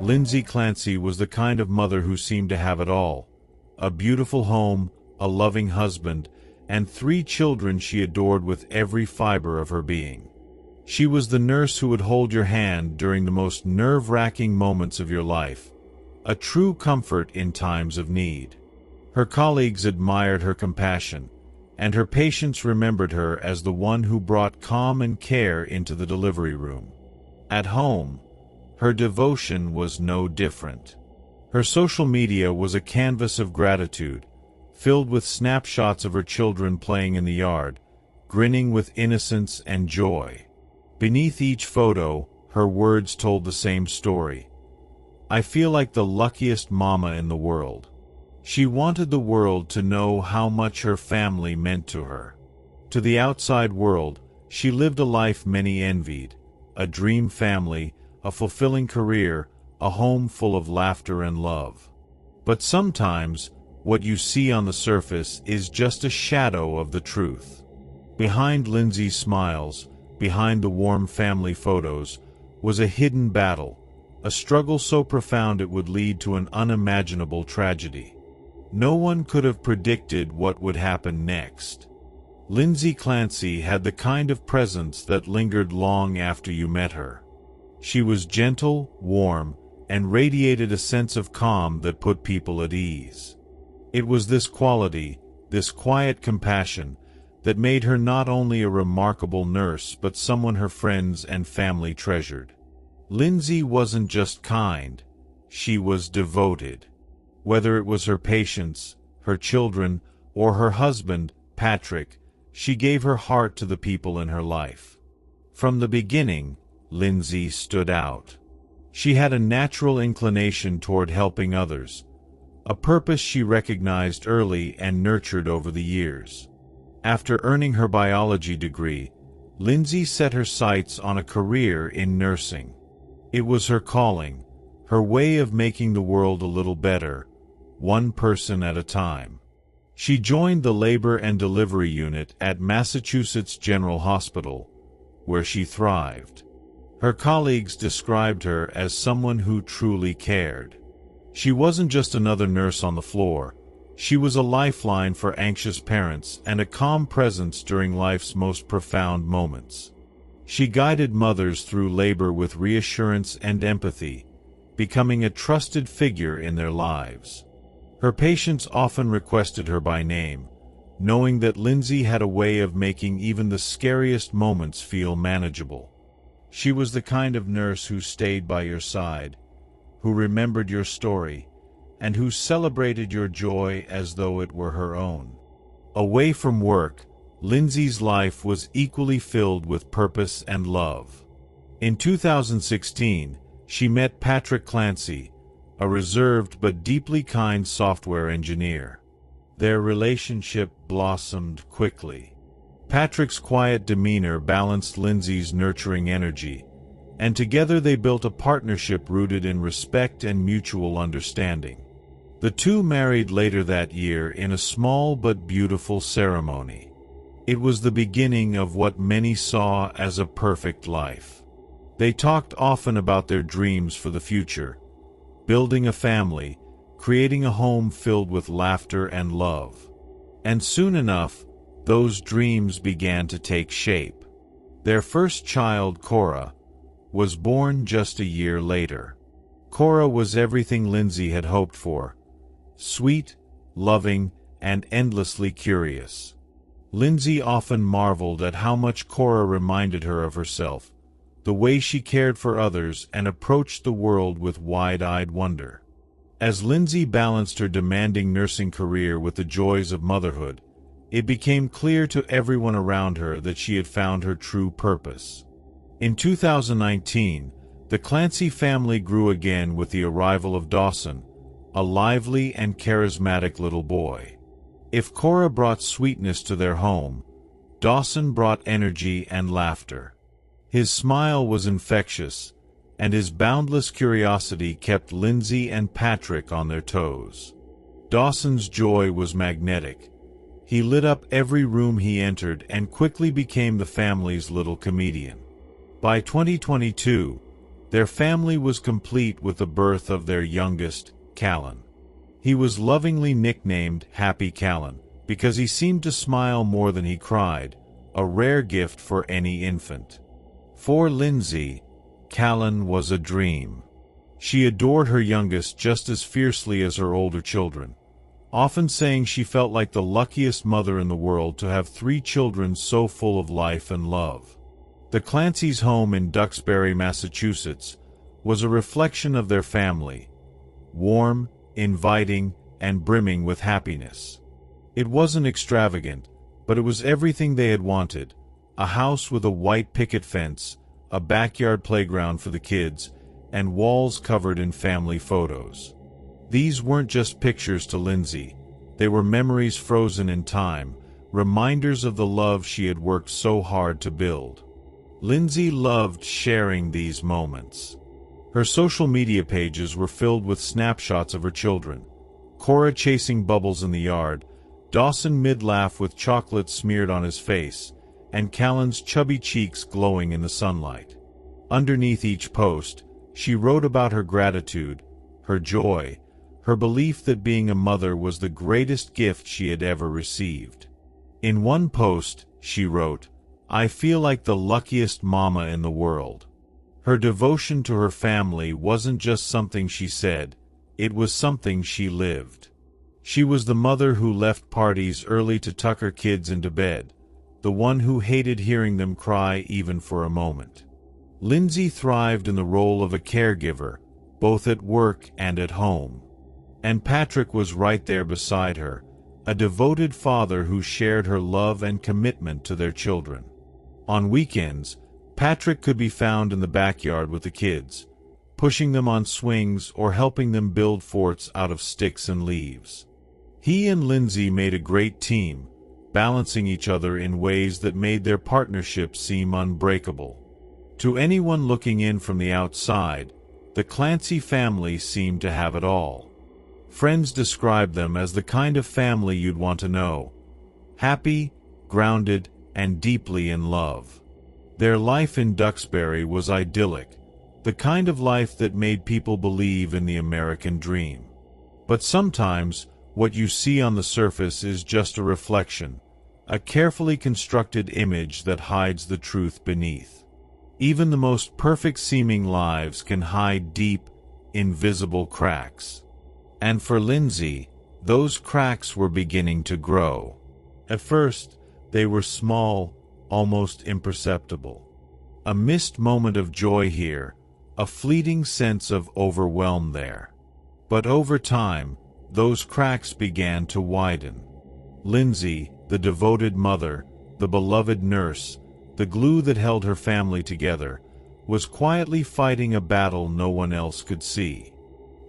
Lindsay Clancy was the kind of mother who seemed to have it all: a beautiful home, a loving husband, and 3 children she adored with every fiber of her being. She was the nurse who would hold your hand during the most nerve-wracking moments of your life, a true comfort in times of need. Her colleagues admired her compassion, and her patients remembered her as the one who brought calm and care into the delivery room. At home, her devotion was no different. Her social media was a canvas of gratitude, filled with snapshots of her children playing in the yard, grinning with innocence and joy. Beneath each photo, her words told the same story. "I feel like the luckiest mama in the world." She wanted the world to know how much her family meant to her. To the outside world, she lived a life many envied: a dream family, a fulfilling career, a home full of laughter and love. But sometimes, what you see on the surface is just a shadow of the truth. Behind Lindsay's smiles, behind the warm family photos, was a hidden battle, a struggle so profound it would lead to an unimaginable tragedy. No one could have predicted what would happen next. Lindsay Clancy had the kind of presence that lingered long after you met her. She was gentle, warm, and radiated a sense of calm that put people at ease. It was this quality, this quiet compassion, that made her not only a remarkable nurse but someone her friends and family treasured. Lindsay wasn't just kind, she was devoted. Whether it was her patients, her children, or her husband, Patrick, she gave her heart to the people in her life. From the beginning, Lindsay stood out. She had a natural inclination toward helping others, a purpose she recognized early and nurtured over the years. After earning her biology degree, Lindsay set her sights on a career in nursing. It was her calling, her way of making the world a little better, one person at a time. She joined the labor and delivery unit at Massachusetts General Hospital, where she thrived. Her colleagues described her as someone who truly cared. She wasn't just another nurse on the floor. She was a lifeline for anxious parents and a calm presence during life's most profound moments. She guided mothers through labor with reassurance and empathy, becoming a trusted figure in their lives. Her patients often requested her by name, knowing that Lindsay had a way of making even the scariest moments feel manageable. She was the kind of nurse who stayed by your side, who remembered your story, and who celebrated your joy as though it were her own. Away from work, Lindsay's life was equally filled with purpose and love. In 2016, she met Patrick Clancy, a reserved but deeply kind software engineer. Their relationship blossomed quickly. Patrick's quiet demeanor balanced Lindsay's nurturing energy, and together they built a partnership rooted in respect and mutual understanding. The two married later that year in a small but beautiful ceremony. It was the beginning of what many saw as a perfect life. They talked often about their dreams for the future, building a family, creating a home filled with laughter and love. And soon enough, those dreams began to take shape. Their first child, Cora, was born just a year later. Cora was everything Lindsay had hoped for: sweet, loving, and endlessly curious. Lindsay often marveled at how much Cora reminded her of herself, the way she cared for others and approached the world with wide-eyed wonder. As Lindsay balanced her demanding nursing career with the joys of motherhood, it became clear to everyone around her that she had found her true purpose. In 2019, the Clancy family grew again with the arrival of Dawson, a lively and charismatic little boy. If Cora brought sweetness to their home, Dawson brought energy and laughter. His smile was infectious, and his boundless curiosity kept Lindsay and Patrick on their toes. Dawson's joy was magnetic. He lit up every room he entered and quickly became the family's little comedian. By 2022, Their family was complete with the birth of their youngest, Callan. He was lovingly nicknamed Happy Callan, because he seemed to smile more than he cried, a rare gift for any infant. For Lindsay, Callan was a dream. She adored her youngest just as fiercely as her older children, often saying she felt like the luckiest mother in the world to have 3 children so full of life and love. The Clancy's home in Duxbury, Massachusetts, was a reflection of their family, warm, inviting, and brimming with happiness. It wasn't extravagant, but it was everything they had wanted: a house with a white picket fence, a backyard playground for the kids, and walls covered in family photos. These weren't just pictures to Lindsay. They were memories frozen in time, reminders of the love she had worked so hard to build. Lindsay loved sharing these moments. Her social media pages were filled with snapshots of her children: Cora chasing bubbles in the yard, Dawson mid-laugh with chocolate smeared on his face, and Callan's chubby cheeks glowing in the sunlight. Underneath each post, she wrote about her gratitude, her joy, her belief that being a mother was the greatest gift she had ever received. In one post, she wrote, "I feel like the luckiest mama in the world." Her devotion to her family wasn't just something she said, it was something she lived. She was the mother who left parties early to tuck her kids into bed, the one who hated hearing them cry even for a moment. Lindsay thrived in the role of a caregiver, both at work and at home. And Patrick was right there beside her, a devoted father who shared her love and commitment to their children. On weekends, Patrick could be found in the backyard with the kids, pushing them on swings or helping them build forts out of sticks and leaves. He and Lindsay made a great team, balancing each other in ways that made their partnership seem unbreakable. To anyone looking in from the outside, the Clancy family seemed to have it all. Friends described them as the kind of family you'd want to know: happy, grounded, and deeply in love. Their life in Duxbury was idyllic, the kind of life that made people believe in the American dream. But sometimes, what you see on the surface is just a reflection, a carefully constructed image that hides the truth beneath. Even the most perfect-seeming lives can hide deep, invisible cracks. And for Lindsay, those cracks were beginning to grow. At first, they were small, almost imperceptible. A missed moment of joy here, a fleeting sense of overwhelm there. But over time, those cracks began to widen. Lindsay, the devoted mother, the beloved nurse, the glue that held her family together, was quietly fighting a battle no one else could see.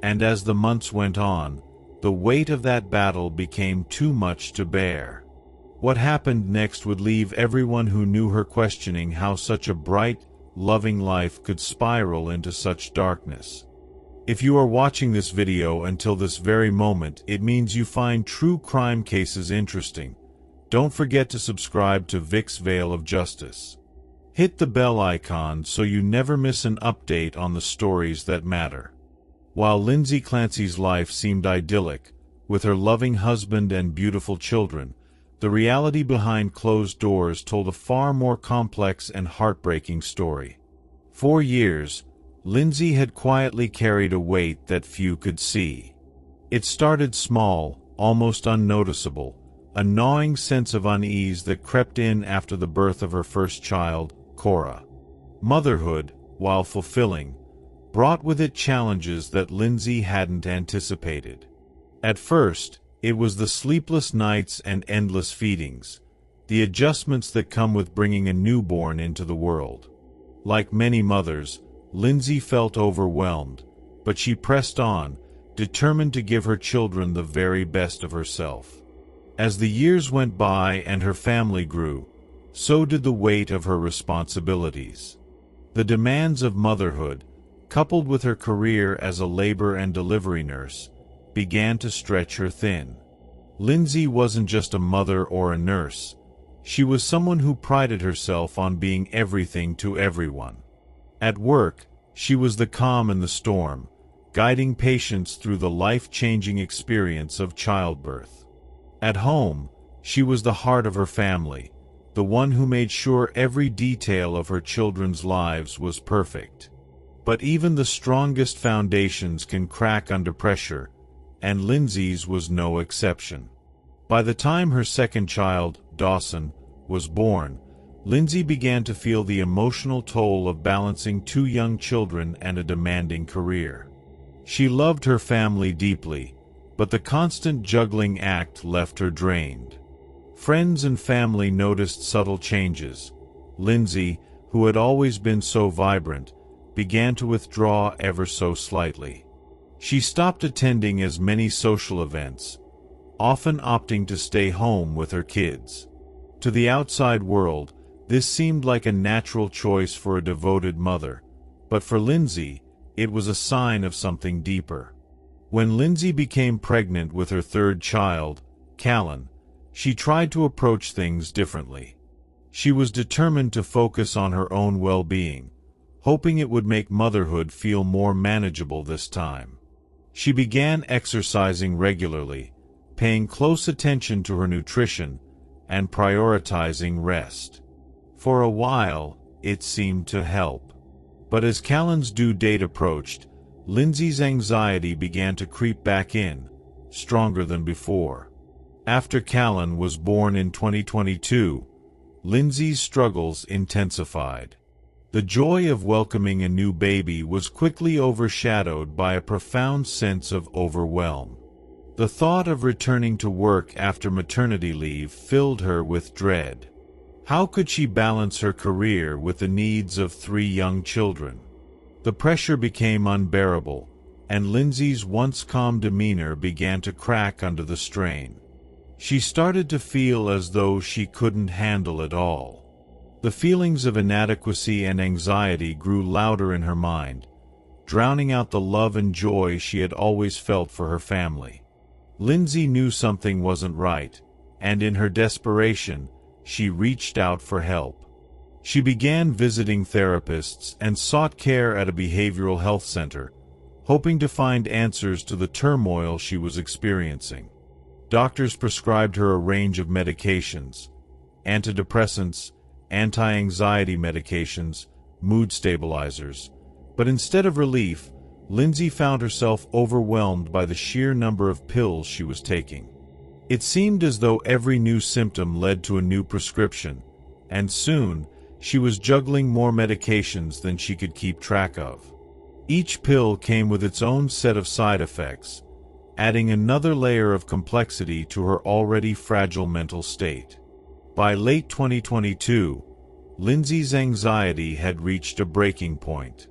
And as the months went on, the weight of that battle became too much to bear. What happened next would leave everyone who knew her questioning how such a bright, loving life could spiral into such darkness. If you are watching this video until this very moment, it means you find true crime cases interesting. Don't forget to subscribe to Vic's Veil of Justice. Hit the bell icon so you never miss an update on the stories that matter. While Lindsay Clancy's life seemed idyllic, with her loving husband and beautiful children, the reality behind closed doors told a far more complex and heartbreaking story. For years, Lindsay had quietly carried a weight that few could see. It started small, almost unnoticeable, a gnawing sense of unease that crept in after the birth of her first child, Cora. Motherhood, while fulfilling, brought with it challenges that Lindsay hadn't anticipated. At first, it was the sleepless nights and endless feedings, the adjustments that come with bringing a newborn into the world. Like many mothers, Lindsay felt overwhelmed, but she pressed on, determined to give her children the very best of herself. As the years went by and her family grew, so did the weight of her responsibilities. The demands of motherhood, coupled with her career as a labor and delivery nurse, began to stretch her thin. Lindsay wasn't just a mother or a nurse. She was someone who prided herself on being everything to everyone. At work, She was the calm in the storm, guiding patients through the life-changing experience of childbirth. At home, she was the heart of her family, the one who made sure every detail of her children's lives was perfect. But even the strongest foundations can crack under pressure, and Lindsay's was no exception. By the time her second child, Dawson, was born, Lindsay began to feel the emotional toll of balancing two young children and a demanding career. She loved her family deeply, but the constant juggling act left her drained. Friends and family noticed subtle changes. Lindsay, who had always been so vibrant, began to withdraw ever so slightly. She stopped attending as many social events, often opting to stay home with her kids. To the outside world, this seemed like a natural choice for a devoted mother, but for Lindsay, it was a sign of something deeper. When Lindsay became pregnant with her third child, Callan, she tried to approach things differently. She was determined to focus on her own well-being, hoping it would make motherhood feel more manageable this time. She began exercising regularly, paying close attention to her nutrition, and prioritizing rest. For a while, it seemed to help. But as Callan's due date approached, Lindsay's anxiety began to creep back in, stronger than before. After Callan was born in 2022, Lindsay's struggles intensified. The joy of welcoming a new baby was quickly overshadowed by a profound sense of overwhelm. The thought of returning to work after maternity leave filled her with dread. How could she balance her career with the needs of 3 young children? The pressure became unbearable, and Lindsay's once calm demeanor began to crack under the strain. She started to feel as though she couldn't handle it all. The feelings of inadequacy and anxiety grew louder in her mind, drowning out the love and joy she had always felt for her family. Lindsay knew something wasn't right, and in her desperation, she reached out for help. She began visiting therapists and sought care at a behavioral health center, hoping to find answers to the turmoil she was experiencing. Doctors prescribed her a range of medications: antidepressants, anti-anxiety medications, mood stabilizers. But instead of relief, Lindsay found herself overwhelmed by the sheer number of pills she was taking. It seemed as though every new symptom led to a new prescription, and soon she was juggling more medications than she could keep track of. Each pill came with its own set of side effects, adding another layer of complexity to her already fragile mental state. By late 2022, Lindsay's anxiety had reached a breaking point.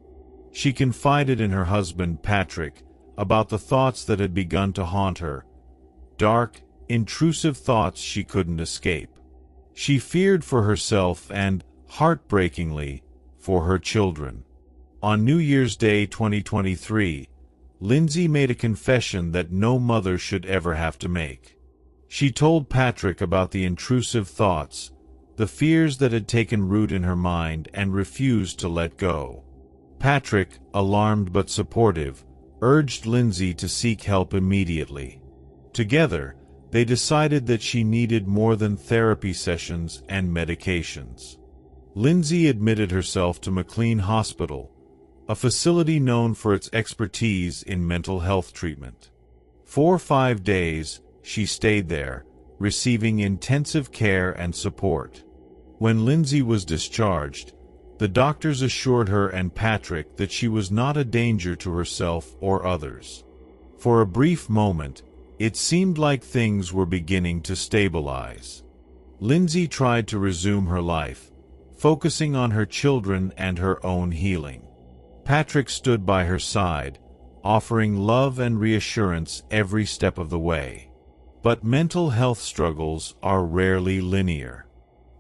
She confided in her husband, Patrick, about the thoughts that had begun to haunt her, dark, intrusive thoughts she couldn't escape. She feared for herself and, heartbreakingly, for her children. On New Year's Day 2023, Lindsay made a confession that no mother should ever have to make. She told Patrick about the intrusive thoughts, the fears that had taken root in her mind, and refused to let go. Patrick, alarmed but supportive, urged Lindsay to seek help immediately. Together, they decided that she needed more than therapy sessions and medications. Lindsay admitted herself to McLean Hospital, a facility known for its expertise in mental health treatment. For 5 days, she stayed there, receiving intensive care and support. When Lindsay was discharged, the doctors assured her and Patrick that she was not a danger to herself or others. For a brief moment, it seemed like things were beginning to stabilize. Lindsay tried to resume her life, focusing on her children and her own healing. Patrick stood by her side, offering love and reassurance every step of the way. But mental health struggles are rarely linear.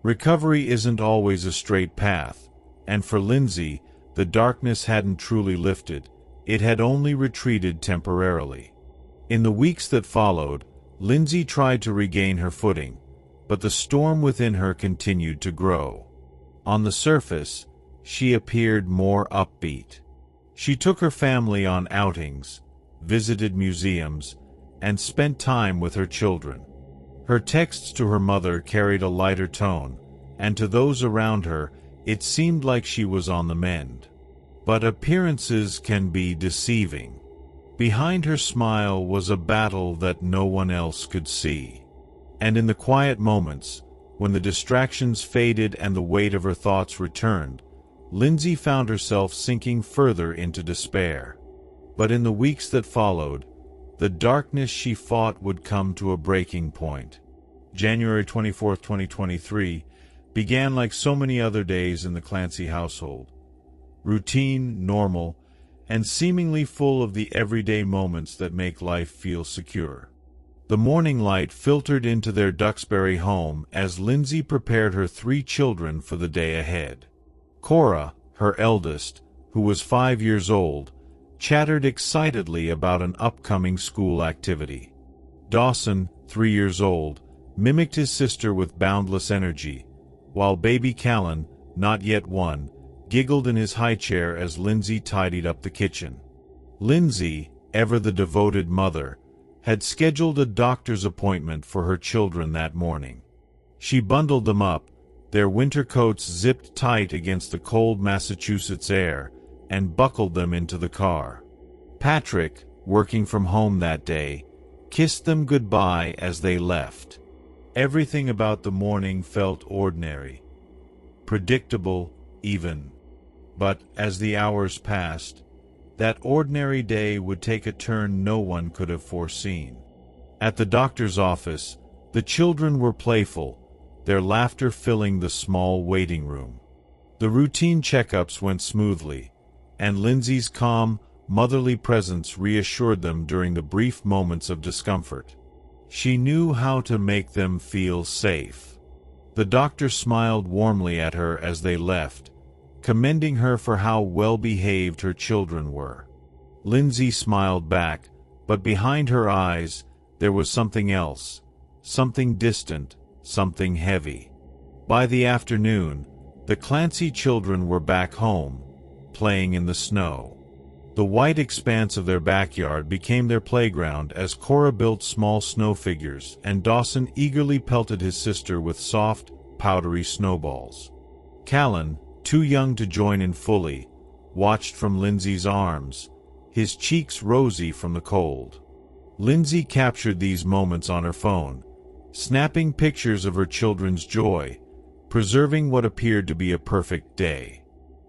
Recovery isn't always a straight path, and for Lindsay, the darkness hadn't truly lifted, it had only retreated temporarily. In the weeks that followed, Lindsay tried to regain her footing, but the storm within her continued to grow. On the surface, she appeared more upbeat. She took her family on outings, visited museums, and spent time with her children. Her texts to her mother carried a lighter tone, and to those around her, it seemed like she was on the mend. But appearances can be deceiving. Behind her smile was a battle that no one else could see. And in the quiet moments, when the distractions faded and the weight of her thoughts returned, Lindsay found herself sinking further into despair. But in the weeks that followed, the darkness she fought would come to a breaking point. January 24, 2023, began like so many other days in the Clancy household. Routine, normal, and seemingly full of the everyday moments that make life feel secure. The morning light filtered into their Duxbury home as Lindsay prepared her 3 children for the day ahead. Cora, her eldest, who was 5 years old, chattered excitedly about an upcoming school activity. Dawson, 3 years old, mimicked his sister with boundless energy, while baby Callan, not yet 1, giggled in his high chair as Lindsay tidied up the kitchen. Lindsay, ever the devoted mother, had scheduled a doctor's appointment for her children that morning. She bundled them up, their winter coats zipped tight against the cold Massachusetts air, and buckled them into the car. Patrick, working from home that day, kissed them goodbye as they left. Everything about the morning felt ordinary, predictable even. But as the hours passed, that ordinary day would take a turn no one could have foreseen. At the doctor's office, the children were playful, their laughter filling the small waiting room. The routine checkups went smoothly, and Lindsay's calm, motherly presence reassured them during the brief moments of discomfort. She knew how to make them feel safe. The doctor smiled warmly at her as they left, commending her for how well-behaved her children were. Lindsay smiled back, but behind her eyes, there was something else, something distant, something heavy. By the afternoon, the Clancy children were back home, playing in the snow. The white expanse of their backyard became their playground as Cora built small snow figures and Dawson eagerly pelted his sister with soft, powdery snowballs. Callan, too young to join in fully, watched from Lindsay's arms, his cheeks rosy from the cold. Lindsay captured these moments on her phone, snapping pictures of her children's joy, preserving what appeared to be a perfect day.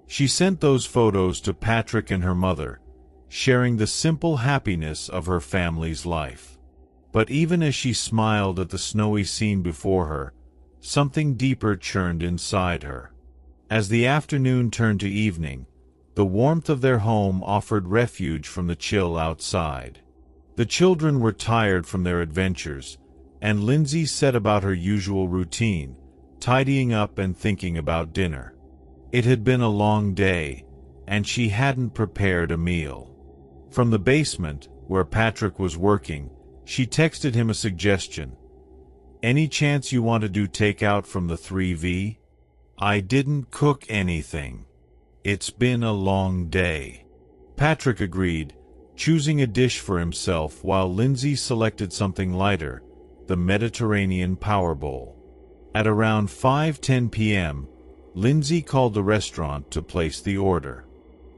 She sent those photos to Patrick and her mother, sharing the simple happiness of her family's life. But even as she smiled at the snowy scene before her, something deeper churned inside her. As the afternoon turned to evening, the warmth of their home offered refuge from the chill outside. The children were tired from their adventures, and Lindsay set about her usual routine, tidying up and thinking about dinner. It had been a long day, and she hadn't prepared a meal. From the basement, where Patrick was working, she texted him a suggestion. "Any chance you want to do takeout from the 3V? I didn't cook anything. It's been a long day." Patrick agreed, choosing a dish for himself while Lindsay selected something lighter, the Mediterranean Power Bowl. At around 5:10 p.m., Lindsay called the restaurant to place the order.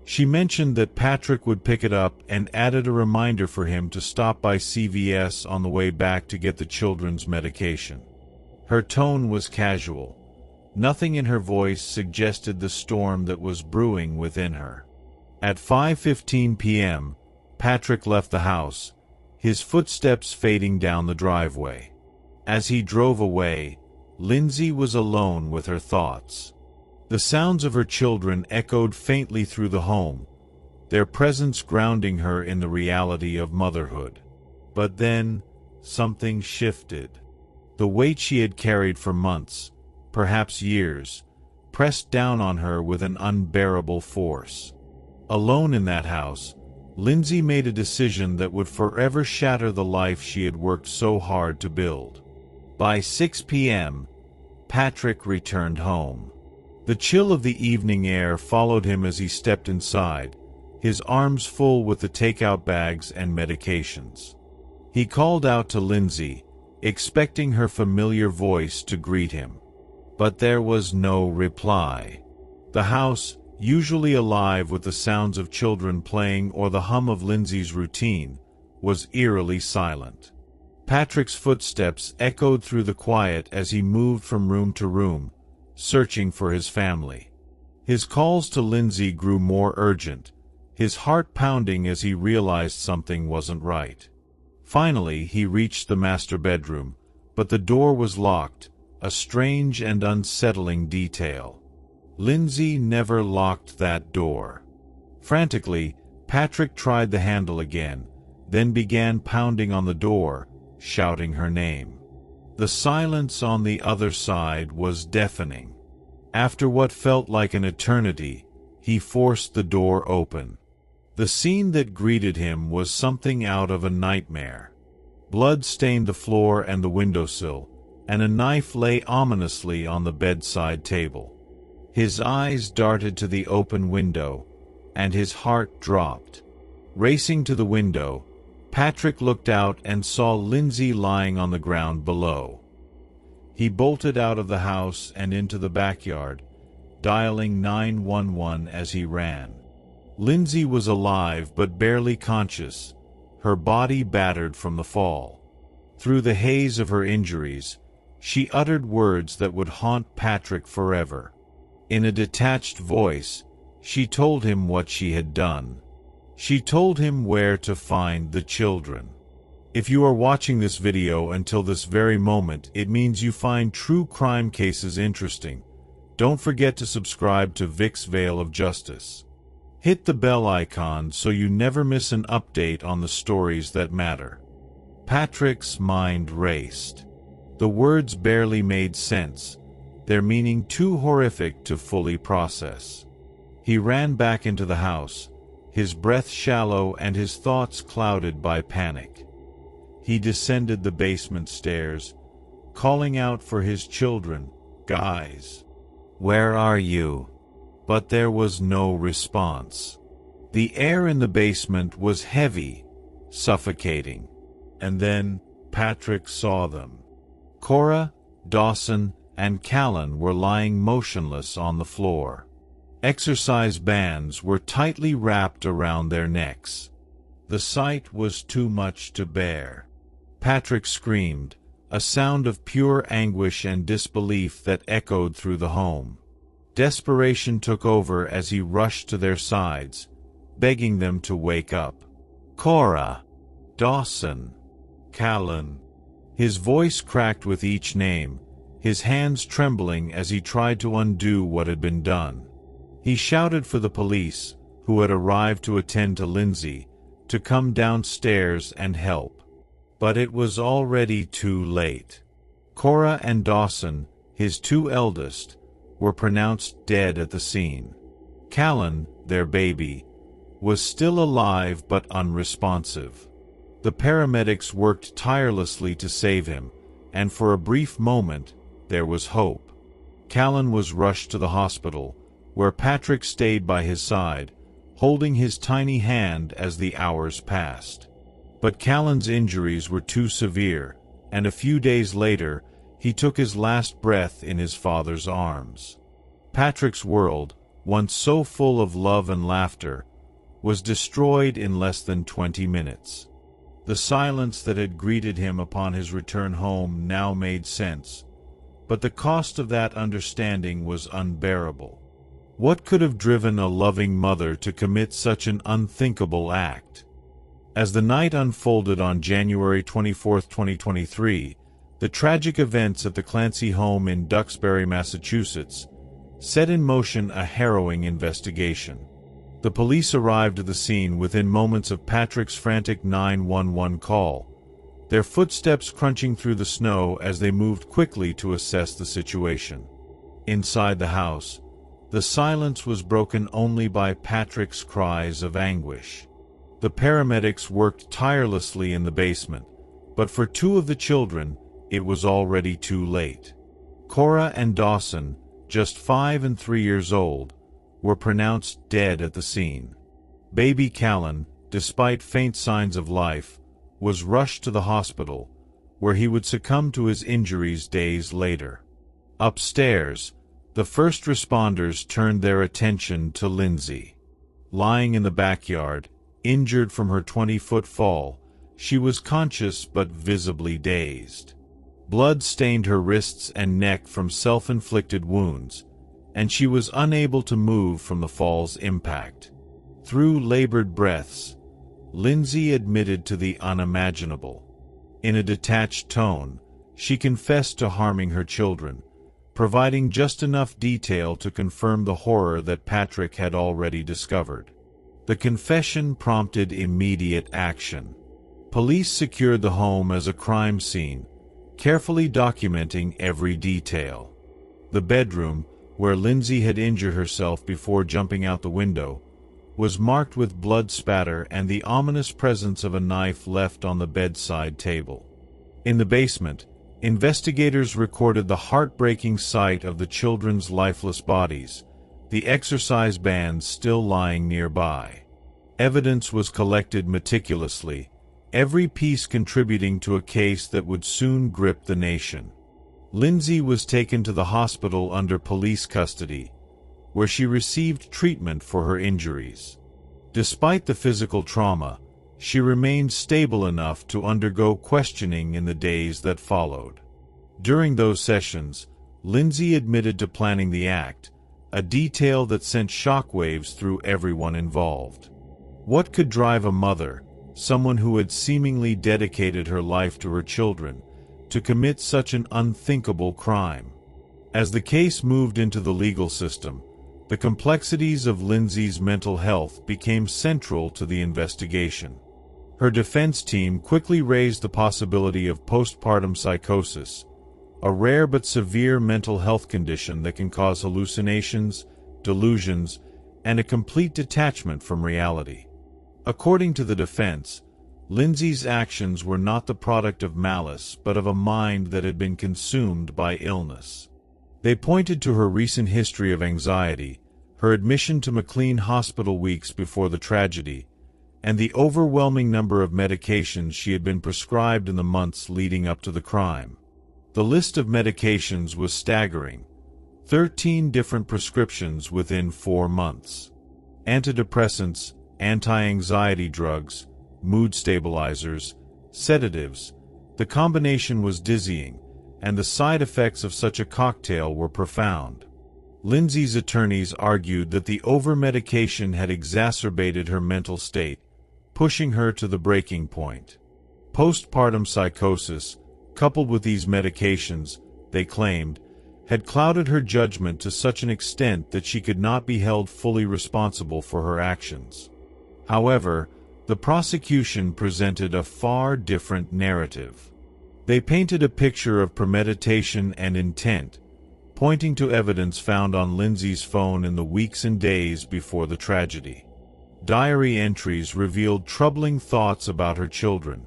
She mentioned that Patrick would pick it up and added a reminder for him to stop by CVS on the way back to get the children's medication. Her tone was casual. Nothing in her voice suggested the storm that was brewing within her. At 5:15 p.m., Patrick left the house, his footsteps fading down the driveway. As he drove away, Lindsay was alone with her thoughts. The sounds of her children echoed faintly through the home, their presence grounding her in the reality of motherhood. But then, something shifted. The weight she had carried for months, perhaps years, pressed down on her with an unbearable force. Alone in that house, Lindsay made a decision that would forever shatter the life she had worked so hard to build. By 6 p.m., Patrick returned home. The chill of the evening air followed him as he stepped inside, his arms full with the takeout bags and medications. He called out to Lindsay, expecting her familiar voice to greet him. But there was no reply. The house, usually alive with the sounds of children playing or the hum of Lindsay's routine, was eerily silent. Patrick's footsteps echoed through the quiet as he moved from room to room, searching for his family. His calls to Lindsay grew more urgent, his heart pounding as he realized something wasn't right. Finally, he reached the master bedroom, but the door was locked, a strange and unsettling detail. Lindsay never locked that door. Frantically, Patrick tried the handle again, then began pounding on the door, shouting her name. The silence on the other side was deafening. After what felt like an eternity, he forced the door open. The scene that greeted him was something out of a nightmare. Blood stained the floor and the windowsill, and a knife lay ominously on the bedside table. His eyes darted to the open window, and his heart dropped. Racing to the window, Patrick looked out and saw Lindsay lying on the ground below. He bolted out of the house and into the backyard, dialing 911 as he ran. Lindsay was alive but barely conscious, her body battered from the fall. Through the haze of her injuries, she uttered words that would haunt Patrick forever. In a detached voice, she told him what she had done. She told him where to find the children. If you are watching this video until this very moment, it means you find true crime cases interesting. Don't forget to subscribe to Vic's Veil of Justice. Hit the bell icon so you never miss an update on the stories that matter. Patrick's mind raced. The words barely made sense, their meaning too horrific to fully process. He ran back into the house, his breath shallow and his thoughts clouded by panic. He descended the basement stairs, calling out for his children, "Guys, where are you?" But there was no response. The air in the basement was heavy, suffocating. And then Patrick saw them. Cora, Dawson, and Callan were lying motionless on the floor. Exercise bands were tightly wrapped around their necks. The sight was too much to bear. Patrick screamed, a sound of pure anguish and disbelief that echoed through the home. Desperation took over as he rushed to their sides, begging them to wake up. "Cora! Dawson! Callan!" His voice cracked with each name, his hands trembling as he tried to undo what had been done. He shouted for the police, who had arrived to attend to Lindsay, to come downstairs and help. But it was already too late. Cora and Dawson, his two eldest, were pronounced dead at the scene. Callan, their baby, was still alive but unresponsive. The paramedics worked tirelessly to save him, and for a brief moment, there was hope. Callan was rushed to the hospital, where Patrick stayed by his side, holding his tiny hand as the hours passed. But Callan's injuries were too severe, and a few days later, he took his last breath in his father's arms. Patrick's world, once so full of love and laughter, was destroyed in less than 20 minutes. The silence that had greeted him upon his return home now made sense, but the cost of that understanding was unbearable. What could have driven a loving mother to commit such an unthinkable act? As the night unfolded on January 24, 2023, the tragic events at the Clancy home in Duxbury, Massachusetts, set in motion a harrowing investigation. The police arrived at the scene within moments of Patrick's frantic 911 call, their footsteps crunching through the snow as they moved quickly to assess the situation. Inside the house, the silence was broken only by Patrick's cries of anguish. The paramedics worked tirelessly in the basement, but for two of the children, it was already too late. Cora and Dawson, just 5 and 3 years old, were pronounced dead at the scene. Baby Callan, despite faint signs of life, was rushed to the hospital, where he would succumb to his injuries days later. Upstairs, the first responders turned their attention to Lindsay. Lying in the backyard, injured from her 20-foot fall, she was conscious but visibly dazed. Blood stained her wrists and neck from self-inflicted wounds, and she was unable to move from the fall's impact. Through labored breaths, Lindsay admitted to the unimaginable. In a detached tone, she confessed to harming her children, providing just enough detail to confirm the horror that Patrick had already discovered. The confession prompted immediate action. Police secured the home as a crime scene, carefully documenting every detail. The bedroom, where Lindsay had injured herself before jumping out the window, was marked with blood spatter and the ominous presence of a knife left on the bedside table. In the basement, investigators recorded the heartbreaking sight of the children's lifeless bodies, the exercise bands still lying nearby. Evidence was collected meticulously, every piece contributing to a case that would soon grip the nation. Lindsay was taken to the hospital under police custody, where she received treatment for her injuries. Despite the physical trauma, she remained stable enough to undergo questioning in the days that followed. During those sessions, Lindsay admitted to planning the act, a detail that sent shockwaves through everyone involved. What could drive a mother, someone who had seemingly dedicated her life to her children, to commit such an unthinkable crime? As the case moved into the legal system, the complexities of Lindsay's mental health became central to the investigation. Her defense team quickly raised the possibility of postpartum psychosis, a rare but severe mental health condition that can cause hallucinations, delusions, and a complete detachment from reality. According to the defense, Lindsay's actions were not the product of malice but of a mind that had been consumed by illness. They pointed to her recent history of anxiety, her admission to McLean Hospital weeks before the tragedy, and the overwhelming number of medications she had been prescribed in the months leading up to the crime. The list of medications was staggering: 13 different prescriptions within 4 months. Antidepressants, anti-anxiety drugs, mood stabilizers, sedatives. The combination was dizzying, and the side effects of such a cocktail were profound. Lindsay's attorneys argued that the over-medication had exacerbated her mental state, pushing her to the breaking point. Postpartum psychosis, coupled with these medications, they claimed, had clouded her judgment to such an extent that she could not be held fully responsible for her actions. However, the prosecution presented a far different narrative. They painted a picture of premeditation and intent, pointing to evidence found on Lindsay's phone in the weeks and days before the tragedy. Diary entries revealed troubling thoughts about her children,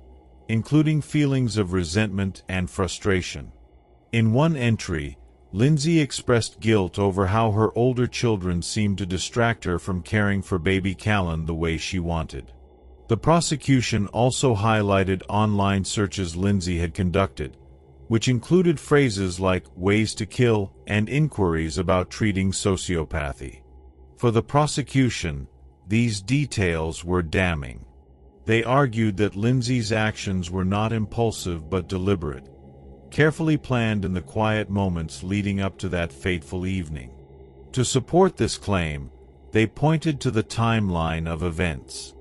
including feelings of resentment and frustration. In one entry, Lindsay expressed guilt over how her older children seemed to distract her from caring for baby Callan the way she wanted. The prosecution also highlighted online searches Lindsay had conducted, which included phrases like "ways to kill" and inquiries about treating sociopathy. For the prosecution, these details were damning. They argued that Lindsay's actions were not impulsive but deliberate, carefully planned in the quiet moments leading up to that fateful evening. To support this claim, they pointed to the timeline of events.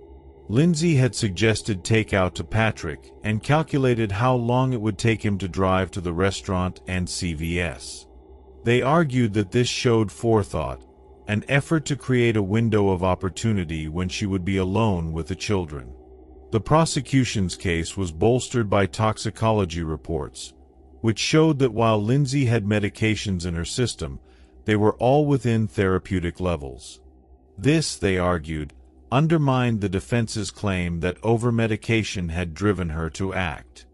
Lindsay had suggested takeout to Patrick and calculated how long it would take him to drive to the restaurant and CVS. They argued that this showed forethought, an effort to create a window of opportunity when she would be alone with the children. The prosecution's case was bolstered by toxicology reports, which showed that while Lindsay had medications in her system, they were all within therapeutic levels. This, they argued, undermined the defense's claim that over-medication had driven her to act.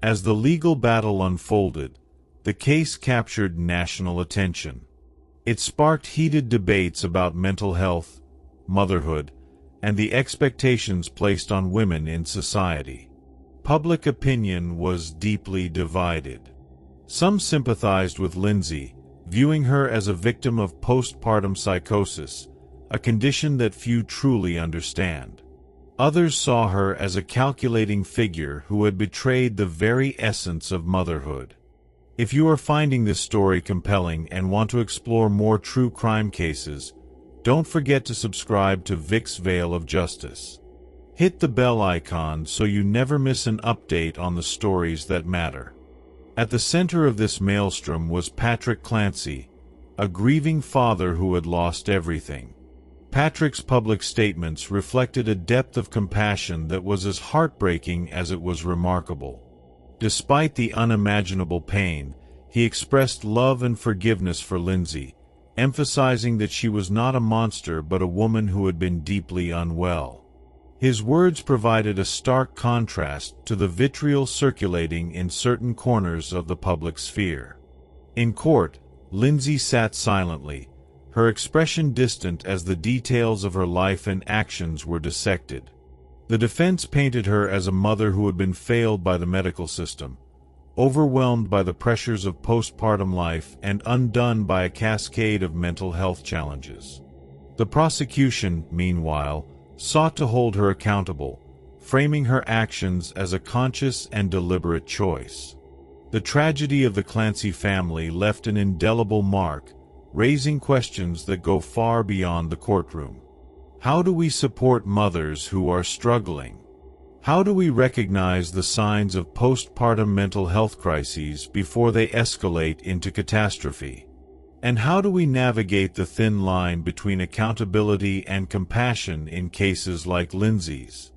As the legal battle unfolded, the case captured national attention. It sparked heated debates about mental health, motherhood, and the expectations placed on women in society. Public opinion was deeply divided. Some sympathized with Lindsay, viewing her as a victim of postpartum psychosis, a condition that few truly understand. Others saw her as a calculating figure who had betrayed the very essence of motherhood. If you are finding this story compelling and want to explore more true crime cases, don't forget to subscribe to Vic's Veil of Justice. Hit the bell icon so you never miss an update on the stories that matter. At the center of this maelstrom was Patrick Clancy, a grieving father who had lost everything. Patrick's public statements reflected a depth of compassion that was as heartbreaking as it was remarkable. Despite the unimaginable pain, he expressed love and forgiveness for Lindsay, emphasizing that she was not a monster but a woman who had been deeply unwell. His words provided a stark contrast to the vitriol circulating in certain corners of the public sphere. In court, Lindsay sat silently, her expression distant as the details of her life and actions were dissected. The defense painted her as a mother who had been failed by the medical system, overwhelmed by the pressures of postpartum life and undone by a cascade of mental health challenges. The prosecution, meanwhile, sought to hold her accountable, framing her actions as a conscious and deliberate choice. The tragedy of the Clancy family left an indelible mark, raising questions that go far beyond the courtroom. How do we support mothers who are struggling? How do we recognize the signs of postpartum mental health crises before they escalate into catastrophe? And how do we navigate the thin line between accountability and compassion in cases like Lindsay's?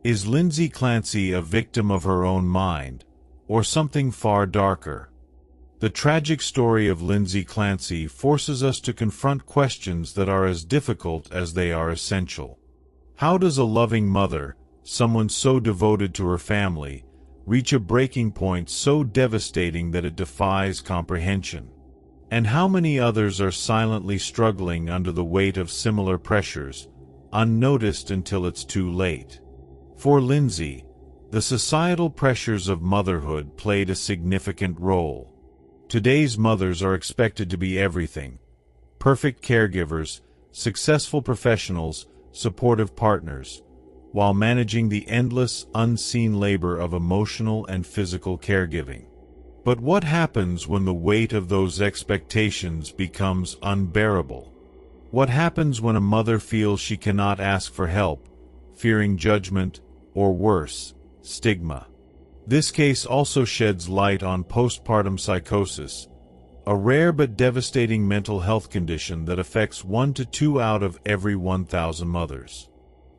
Is Lindsay Clancy a victim of her own mind, or something far darker? The tragic story of Lindsay Clancy forces us to confront questions that are as difficult as they are essential. How does a loving mother, someone so devoted to her family, reach a breaking point so devastating that it defies comprehension? And how many others are silently struggling under the weight of similar pressures, unnoticed until it's too late? For Lindsay, the societal pressures of motherhood played a significant role. Today's mothers are expected to be everything: perfect caregivers, successful professionals, supportive partners, while managing the endless, unseen labor of emotional and physical caregiving. But what happens when the weight of those expectations becomes unbearable? What happens when a mother feels she cannot ask for help, fearing judgment, or worse, stigma? This case also sheds light on postpartum psychosis, a rare but devastating mental health condition that affects 1 to 2 out of every 1,000 mothers.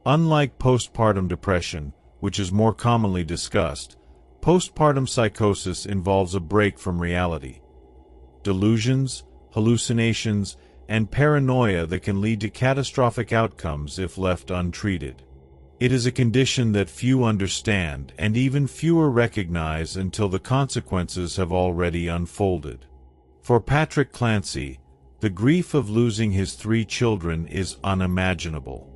Unlike postpartum depression, which is more commonly discussed, postpartum psychosis involves a break from reality. Delusions, hallucinations, and paranoia that can lead to catastrophic outcomes if left untreated. It is a condition that few understand and even fewer recognize until the consequences have already unfolded. For Patrick Clancy, the grief of losing his 3 children is unimaginable.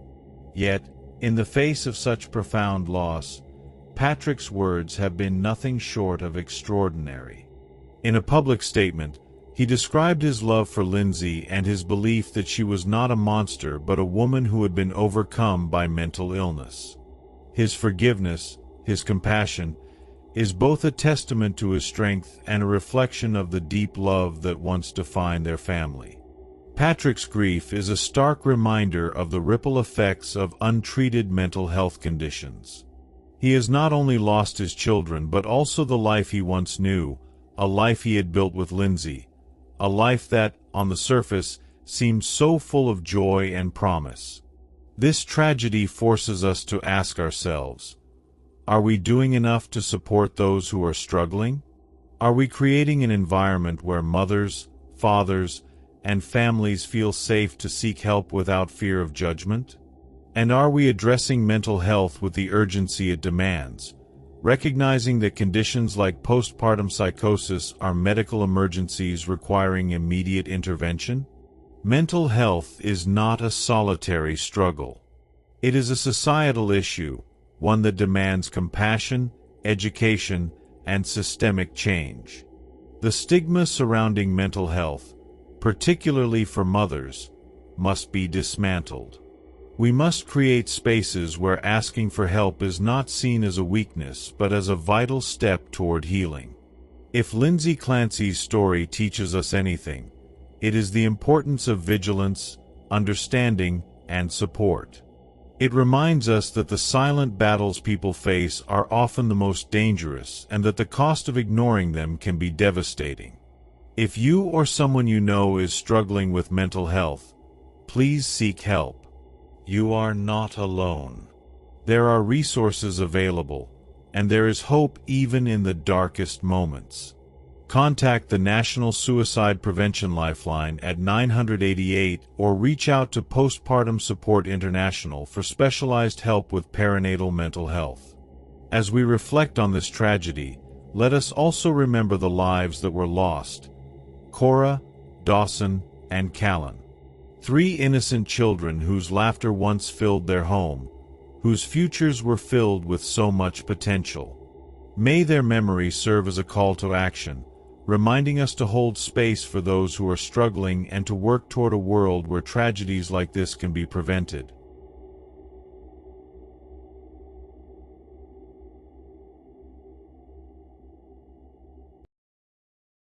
Yet, in the face of such profound loss, Patrick's words have been nothing short of extraordinary. In a public statement, he described his love for Lindsay and his belief that she was not a monster but a woman who had been overcome by mental illness. His forgiveness, his compassion, is both a testament to his strength and a reflection of the deep love that once defined their family. Patrick's grief is a stark reminder of the ripple effects of untreated mental health conditions. He has not only lost his children but also the life he once knew, a life he had built with Lindsay, a life that, on the surface, seemed so full of joy and promise. This tragedy forces us to ask ourselves, are we doing enough to support those who are struggling? Are we creating an environment where mothers, fathers, and families feel safe to seek help without fear of judgment? And are we addressing mental health with the urgency it demands, recognizing that conditions like postpartum psychosis are medical emergencies requiring immediate intervention? Mental health is not a solitary struggle. It is a societal issue, one that demands compassion, education, and systemic change. The stigma surrounding mental health, particularly for mothers, must be dismantled. We must create spaces where asking for help is not seen as a weakness but as a vital step toward healing. If Lindsay Clancy's story teaches us anything, it is the importance of vigilance, understanding, and support. It reminds us that the silent battles people face are often the most dangerous and that the cost of ignoring them can be devastating. If you or someone you know is struggling with mental health, please seek help. You are not alone. There are resources available, and there is hope even in the darkest moments. Contact the National Suicide Prevention Lifeline at 988 or reach out to Postpartum Support International for specialized help with perinatal mental health. As we reflect on this tragedy, let us also remember the lives that were lost: Cora, Dawson, and Callan. 3 innocent children whose laughter once filled their home, whose futures were filled with so much potential. May their memory serve as a call to action, reminding us to hold space for those who are struggling and to work toward a world where tragedies like this can be prevented.